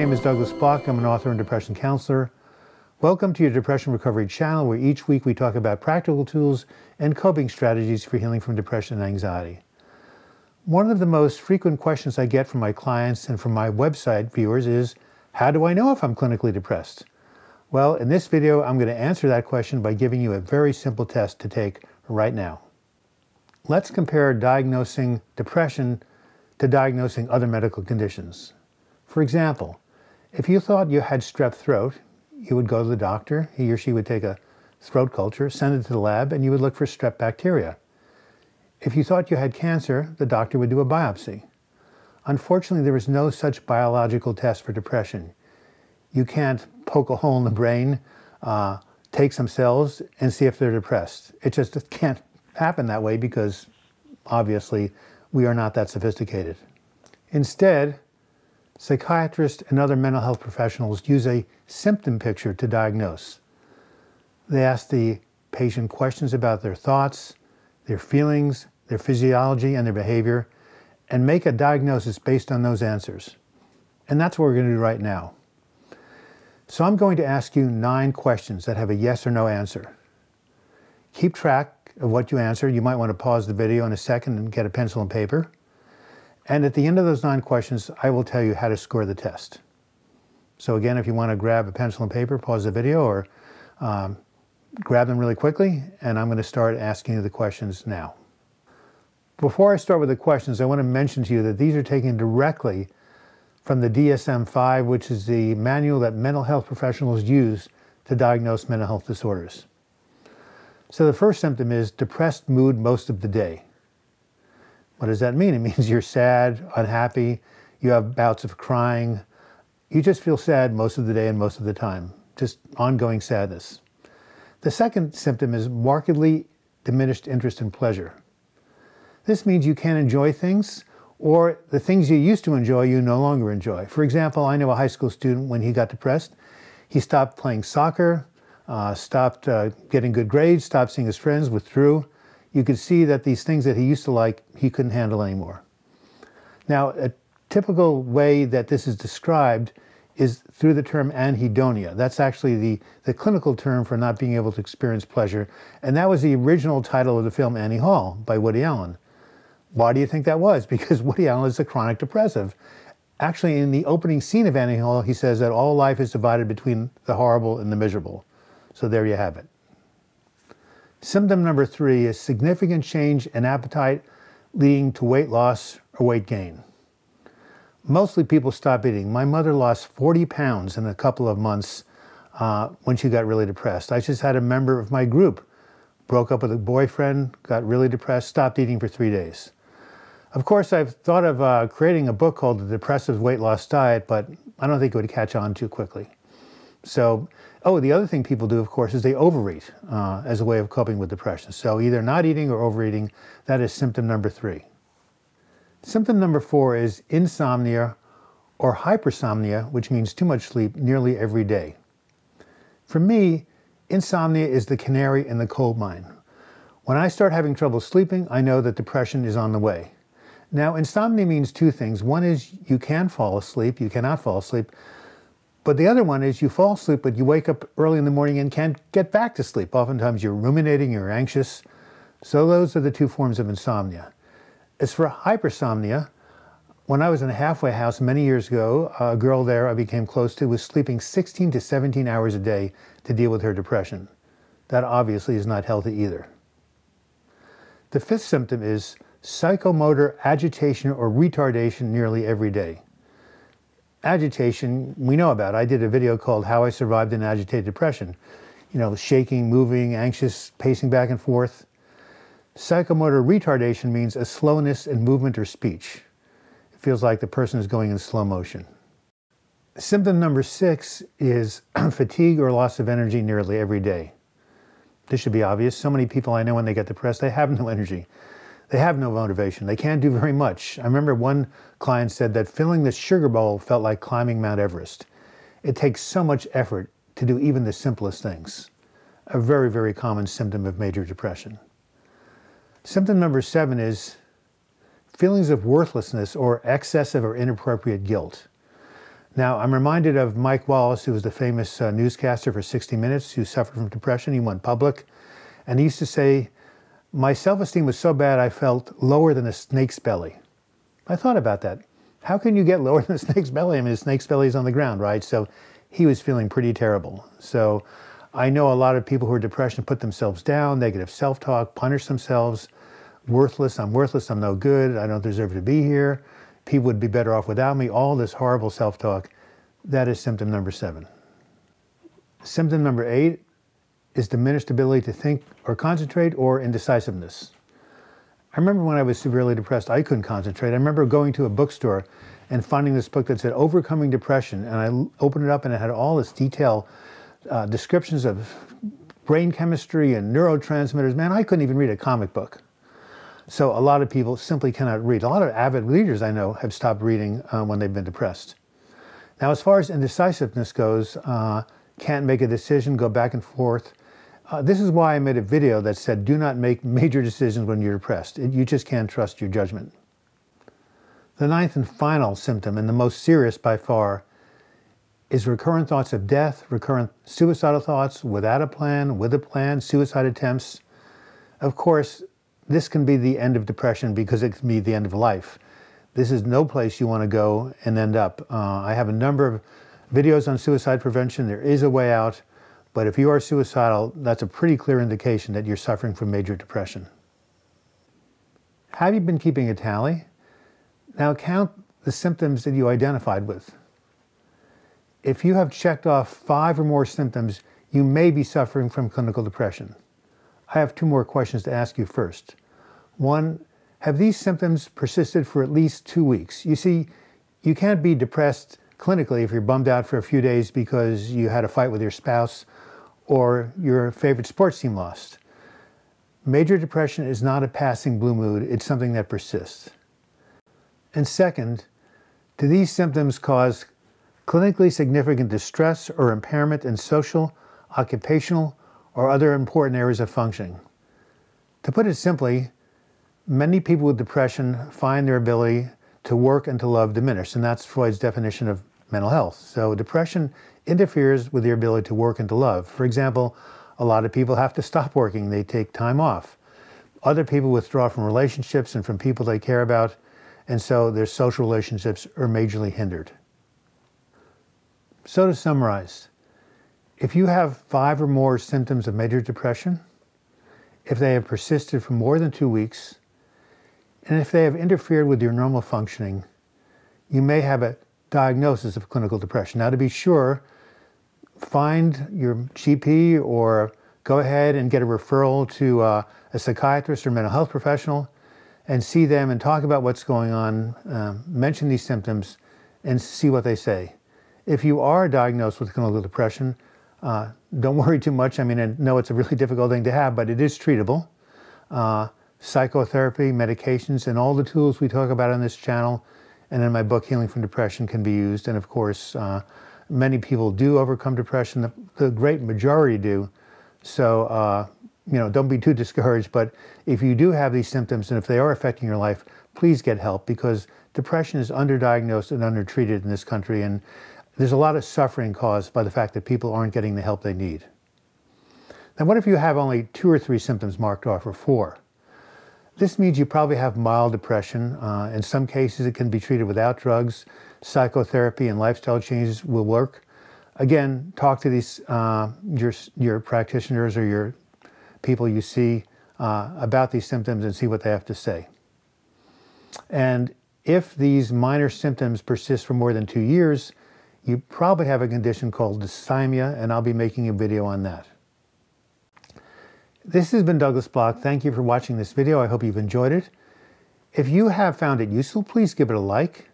name is Douglas Bloch. I'm an author and depression counselor. Welcome to your Depression Recovery channel, where each week we talk about practical tools and coping strategies for healing from depression and anxiety. One of the most frequent questions I get from my clients and from my website viewers is, how do I know if I'm clinically depressed? Well, in this video, I'm going to answer that question by giving you a very simple test to take right now. Let's compare diagnosing depression to diagnosing other medical conditions. For example, if you thought you had strep throat, you would go to the doctor. He or she would take a throat culture, send it to the lab, and you would look for strep bacteria. If you thought you had cancer, the doctor would do a biopsy. Unfortunately, there is no such biological test for depression. You can't poke a hole in the brain, take some cells, and see if they're depressed. It just can't happen that way because, obviously, we are not that sophisticated. Instead, psychiatrists and other mental health professionals use a symptom picture to diagnose. They ask the patient questions about their thoughts, their feelings, their physiology, and their behavior, and make a diagnosis based on those answers. And that's what we're going to do right now. So I'm going to ask you 9 questions that have a yes or no answer. Keep track of what you answer. You might want to pause the video in a second and get a pencil and paper. And at the end of those 9 questions, I will tell you how to score the test. So again, if you want to grab a pencil and paper, pause the video, or grab them really quickly, and I'm going to start asking you the questions now. Before I start with the questions, I want to mention to you that these are taken directly from the DSM-5, which is the manual that mental health professionals use to diagnose mental health disorders. So the first symptom is depressed mood most of the day. What does that mean? It means you're sad, unhappy, you have bouts of crying. You just feel sad most of the day and most of the time, just ongoing sadness. The second symptom is markedly diminished interest in pleasure. This means you can't enjoy things, or the things you used to enjoy, you no longer enjoy. For example, I know a high school student, when he got depressed, he stopped playing soccer, stopped getting good grades, stopped seeing his friends, withdrew. You could see that these things that he used to like, he couldn't handle anymore. Now, a typical way that this is described is through the term anhedonia. That's actually the clinical term for not being able to experience pleasure. And that was the original title of the film Annie Hall by Woody Allen. Why do you think that was? Because Woody Allen is a chronic depressive. Actually, in the opening scene of Annie Hall, he says that all life is divided between the horrible and the miserable. So there you have it. Symptom number 3 is significant change in appetite leading to weight loss or weight gain. Mostly people stop eating. My mother lost 40 pounds in a couple of months when she got really depressed. I just had a member of my group, broke up with a boyfriend, got really depressed, stopped eating for 3 days. Of course, I've thought of creating a book called The Depressive Weight Loss Diet, but I don't think it would catch on too quickly. So, the other thing people do, of course, is they overeat as a way of coping with depression. So either not eating or overeating, that is symptom number 3. Symptom number 4 is insomnia or hypersomnia, which means too much sleep nearly every day. For me, insomnia is the canary in the coal mine. When I start having trouble sleeping, I know that depression is on the way. Now, insomnia means 2 things. One is you can fall asleep, you cannot fall asleep. But the other one is you fall asleep, but you wake up early in the morning and can't get back to sleep. Oftentimes you're ruminating, you're anxious. So those are the 2 forms of insomnia. As for hypersomnia, when I was in a halfway house many years ago, a girl there I became close to was sleeping 16 to 17 hours a day to deal with her depression. That obviously is not healthy either. The 5th symptom is psychomotor agitation or retardation nearly every day. Agitation, we know about. I did a video called How I Survived an Agitated Depression. You know, shaking, moving, anxious, pacing back and forth. Psychomotor retardation means a slowness in movement or speech. It feels like the person is going in slow motion. Symptom number 6 is fatigue or loss of energy nearly every day. This should be obvious. So many people I know when they get depressed, they have no energy. They have no motivation. They can't do very much. I remember one client said that filling the sugar bowl felt like climbing Mount Everest. It takes so much effort to do even the simplest things. A very, very common symptom of major depression. Symptom number 7 is feelings of worthlessness or excessive or inappropriate guilt. Now, I'm reminded of Mike Wallace, who was the famous newscaster for 60 Minutes, who suffered from depression. He went public, and he used to say, "My self-esteem was so bad I felt lower than a snake's belly." I thought about that. How can you get lower than a snake's belly? I mean, a snake's belly is on the ground, right? So he was feeling pretty terrible. So I know a lot of people who are depression put themselves down, negative self-talk, punish themselves, worthless, I'm no good, I don't deserve to be here, people would be better off without me, all this horrible self-talk. That is symptom number 7. Symptom number 8 is diminished ability to think or concentrate, or indecisiveness. I remember when I was severely depressed, I couldn't concentrate. I remember going to a bookstore and finding this book that said Overcoming Depression, and I opened it up and it had all this detailed descriptions of brain chemistry and neurotransmitters. Man, I couldn't even read a comic book. So a lot of people simply cannot read. A lot of avid readers I know have stopped reading when they've been depressed. Now, as far as indecisiveness goes, can't make a decision, go back and forth. This is why I made a video that said, do not make major decisions when you're depressed. You just can't trust your judgment. The 9th and final symptom, and the most serious by far, is recurrent thoughts of death, recurrent suicidal thoughts, without a plan, with a plan, suicide attempts. Of course, this can be the end of depression because it can be the end of life. This is no place you want to go and end up. I have a number of videos on suicide prevention. There is a way out, but if you are suicidal, that's a pretty clear indication that you're suffering from major depression. Have you been keeping a tally? Now count the symptoms that you identified with. If you have checked off 5 or more symptoms, you may be suffering from clinical depression. I have 2 more questions to ask you first. 1, have these symptoms persisted for at least 2 weeks? You see, you can't be depressed clinically if you're bummed out for a few days because you had a fight with your spouse or your favorite sports team lost. Major depression is not a passing blue mood, it's something that persists. And second, do these symptoms cause clinically significant distress or impairment in social, occupational, or other important areas of functioning? To put it simply, many people with depression find their ability to work and to love diminished, and that's Freud's definition of mental health. So depression interferes with their ability to work and to love. For example, a lot of people have to stop working, they take time off. Other people withdraw from relationships and from people they care about, and so their social relationships are majorly hindered. So to summarize, if you have 5 or more symptoms of major depression, if they have persisted for more than 2 weeks, and if they have interfered with your normal functioning, you may have a diagnosis of clinical depression. Now, to be sure, find your GP or go ahead and get a referral to a psychiatrist or mental health professional and see them and talk about what's going on, mention these symptoms, and see what they say. If you are diagnosed with clinical depression, don't worry too much. I mean, I know it's a really difficult thing to have, but it is treatable. Psychotherapy, medications, and all the tools we talk about on this channel and in my book, Healing from Depression, can be used. And of course, many people do overcome depression. The great majority do. So, don't be too discouraged. But if you do have these symptoms and if they are affecting your life, please get help, because depression is underdiagnosed and undertreated in this country. And there's a lot of suffering caused by the fact that people aren't getting the help they need. Now, what if you have only 2 or 3 symptoms marked off, or 4? This means you probably have mild depression. In some cases, it can be treated without drugs. Psychotherapy and lifestyle changes will work. Again, talk to these your practitioners or your people you see about these symptoms and see what they have to say. And if these minor symptoms persist for more than 2 years, you probably have a condition called insomnia, and I'll be making a video on that. This has been Douglas Bloch. Thank you for watching this video. I hope you've enjoyed it. If you have found it useful, please give it a like.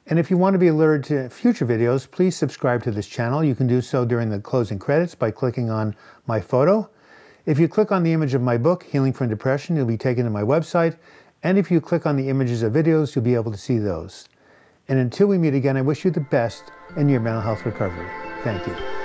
And if you want to be alerted to future videos, please subscribe to this channel. You can do so during the closing credits by clicking on my photo. If you click on the image of my book, Healing from Depression, you'll be taken to my website. And if you click on the images of videos, you'll be able to see those. And until we meet again, I wish you the best in your mental health recovery. Thank you.